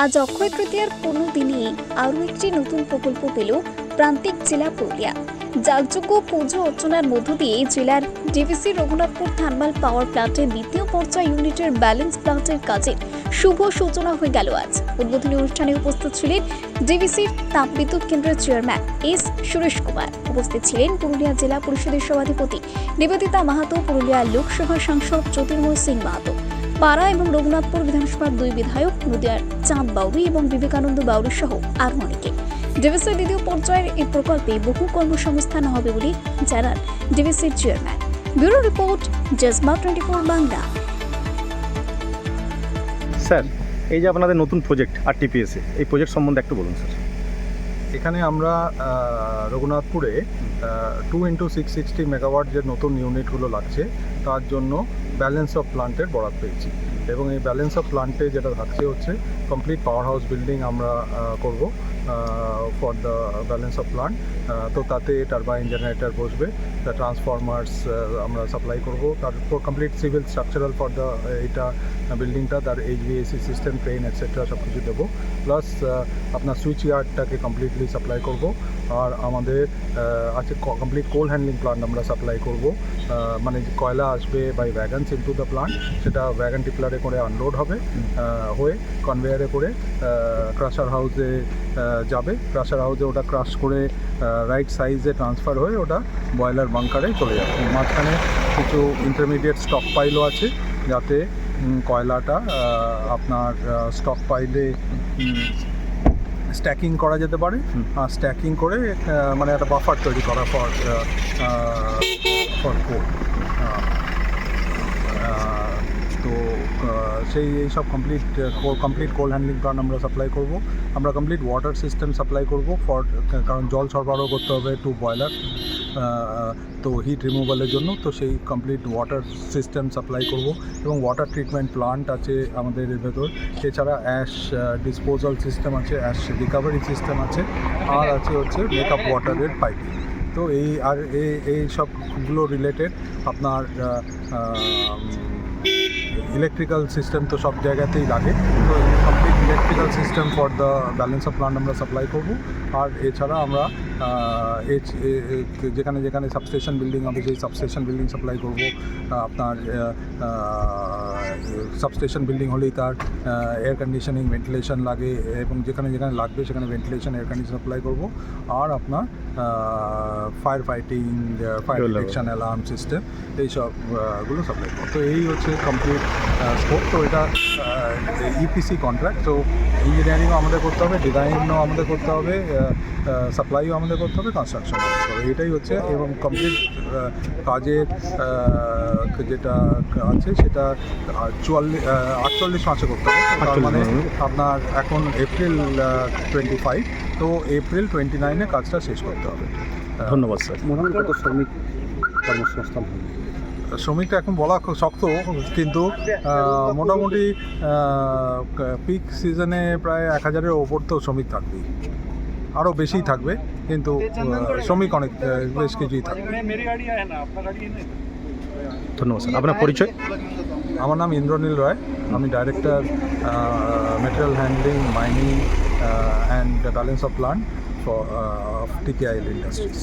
আজ অক্ষয় তৃতীয়ার কোনো দিনে আরও একটি নতুন প্রকল্প পেল প্রান্তিক জেলা পুরুলিয়া। যাগযজ্ঞ পুজো অর্চনার মধ্য দিয়ে জেলার ডিভিসি রঘুনাথপুর থার্মাল পাওয়ার প্ল্যান্টের দ্বিতীয় পর্যায় ইউনিটের ব্যালেন্স প্ল্যান্টের কাজে শুভ সূচনা হয়ে গেল আজ। উদ্বোধনী অনুষ্ঠানে উপস্থিত ছিলেন ডিভিসির তাপবিদ্যুৎ কেন্দ্রের চেয়ারম্যান এস সুরেশ কুমার। উপস্থিত ছিলেন পুরুলিয়া জেলা পরিষদের সভাধিপতি নিবেদিতা মাহাতো, পুরুলিয়া লোকসভা সাংসদ জ্যোতির্ময় সিং মাহাতো, পাড়া এবং রঘুনাথপুর বিধানসভার দুই বিধায়ক নদিয়ার চাঁদ বাউরি এবং বিবেকানন্দ বাউরি সহ আরও অনেকে। ডিভিসির দ্বিতীয় পর্যায়ের এই প্রকল্পে বহু কর্মসংস্থান হবে বলে জানান ডিভিসির চেয়ারম্যান। ব্যুরো রিপোর্ট, জজমা 24 বাংলা। স্যার, এই যে আপনাদের নতুন প্রজেক্ট আরটিপিএসে, এই প্রজেক্ট সম্বন্ধে একটু বলুন স্যার। এখানে আমরা রঘুনাথপুরে 2x660 মেগাওয়াট যে নতুন ইউনিটগুলো লাগছে তার জন্য ব্যালেন্স অফ প্লান্টের বরাদ পেয়েছি, এবং এই ব্যালেন্স অফ প্লান্টে যেটা থাকছে হচ্ছে কমপ্লিট পাওয়ার হাউস বিল্ডিং আমরা করব for the balance of plant. তো তাতে টারবাইন জেনারেটর বসবে, ট্রান্সফরমার্স আমরা সাপ্লাই করব, তারপর complete civil structural for the এইটা বিল্ডিংটা, তার এইচভিএসি সিস্টেম, ট্রেন এটসেট্রা সব কিছু দেবো। প্লাস আপনার সুইচ ইয়ার্ডটাকে কমপ্লিটলি সাপ্লাই করব। আর আমাদের আছে কমপ্লিট কোল হ্যান্ডলিং প্লান্ট আমরা সাপ্লাই করব, মানে কয়লা আসবে বাই ওয়াগানস ইনটু দ্য প্লান্ট, সেটা ওয়াগান টিপলারে করে আনলোড হবে, হয়ে কনভেয়ারে করে ক্রাশার হাউসে যাবে। ক্রাশার হাউসে ওটা ক্রাশ করে রাইট সাইজে ট্রান্সফার হয়ে ওটা বয়লার বাংকারে চলে যাবে। মাঝখানে কিছু ইন্টারমিডিয়েট স্টক পাইলও আছে, যাতে কয়লাটা আপনার স্টক পাইলে স্ট্যাকিং করা যেতে পারে। স্ট্যাকিং করে মানে একটা বাফার তৈরি করা ফর কোল। তো সেই এইসব কমপ্লিট কোল হ্যান্ডলিং প্ল্যান্ট আমরা সাপ্লাই করব। আমরা কমপ্লিট ওয়াটার সিস্টেম সাপ্লাই করব কারণ জল সরবরাহ করতে হবে টু বয়লার, তো হিট রিমুভালের জন্য। তো সেই কমপ্লিট ওয়াটার সিস্টেম সাপ্লাই করব, এবং ওয়াটার ট্রিটমেন্ট প্লান্ট আছে আমাদের এর ভেতর। এছাড়া অ্যাশ ডিসপোজাল সিস্টেম আছে, অ্যাশ রিকাভারি সিস্টেম আছে, আর আছে হচ্ছে মেকআপ ওয়াটারের পাইপিং। তো এই সবগুলো রিলেটেড আপনার ইলেকট্রিক্যাল সিস্টেম তো সব জায়গাতেই লাগে। তো complete electrical system for the balance of plant আমরা সাপ্লাই করব। আর এছাড়া আমরা যেখানে যেখানে সাবস্টেশন বিল্ডিং হবে সেই সাবস্টেশন বিল্ডিং সাপ্লাই করব। আপনার সাবস্টেশন বিল্ডিং হলেই তার এয়ার কন্ডিশনিং, ভেন্টিলেশন লাগে, এবং যেখানে যেখানে লাগবে সেখানে ভেন্টিলেশন, এয়ার কন্ডিশন সাপ্লাই করব। আর আপনার fire fighting, fire detection, alarm system, এইসবগুলো সাপ্লাই করব। তো এই হচ্ছে কমপ্লিট স্কোপ। তো এটা ইপিসি কন্ট্রাক্ট, তো ইঞ্জিনিয়ারিংও আমাদের করতে হবে, ডিজাইনও আমাদের করতে হবে, সাপ্লাইও আমাদের করতে হবে, কনস্ট্রাকশন করতে হবে। এটাই হচ্ছে, এবং কমপ্লিট কাজের যেটা আছে সেটা 48 মাসে করতে হবে। তার মানে আপনার এখন এপ্রিল 25, তো এপ্রিল 29-এ কাজটা শেষ করতে হবে। ধন্যবাদ স্যার। মোটামুটি কত শ্রমিক কর্মসংস্থান হবে? শ্রমিকটা এখন বলা খুব শক্ত, কিন্তু মোটামুটি পিক সিজনে প্রায় 1000-এর ওপর তো শ্রমিক থাকবেই, আরও বেশিই থাকবে, কিন্তু শ্রমিক অনেক বেশ কিছুই থাকবে। ধন্যবাদ স্যার। আপনার পরিচয়? আমার নাম ইন্দ্রনীল রায়, আমি director material handling, mining and balance of plant for TKIL industries.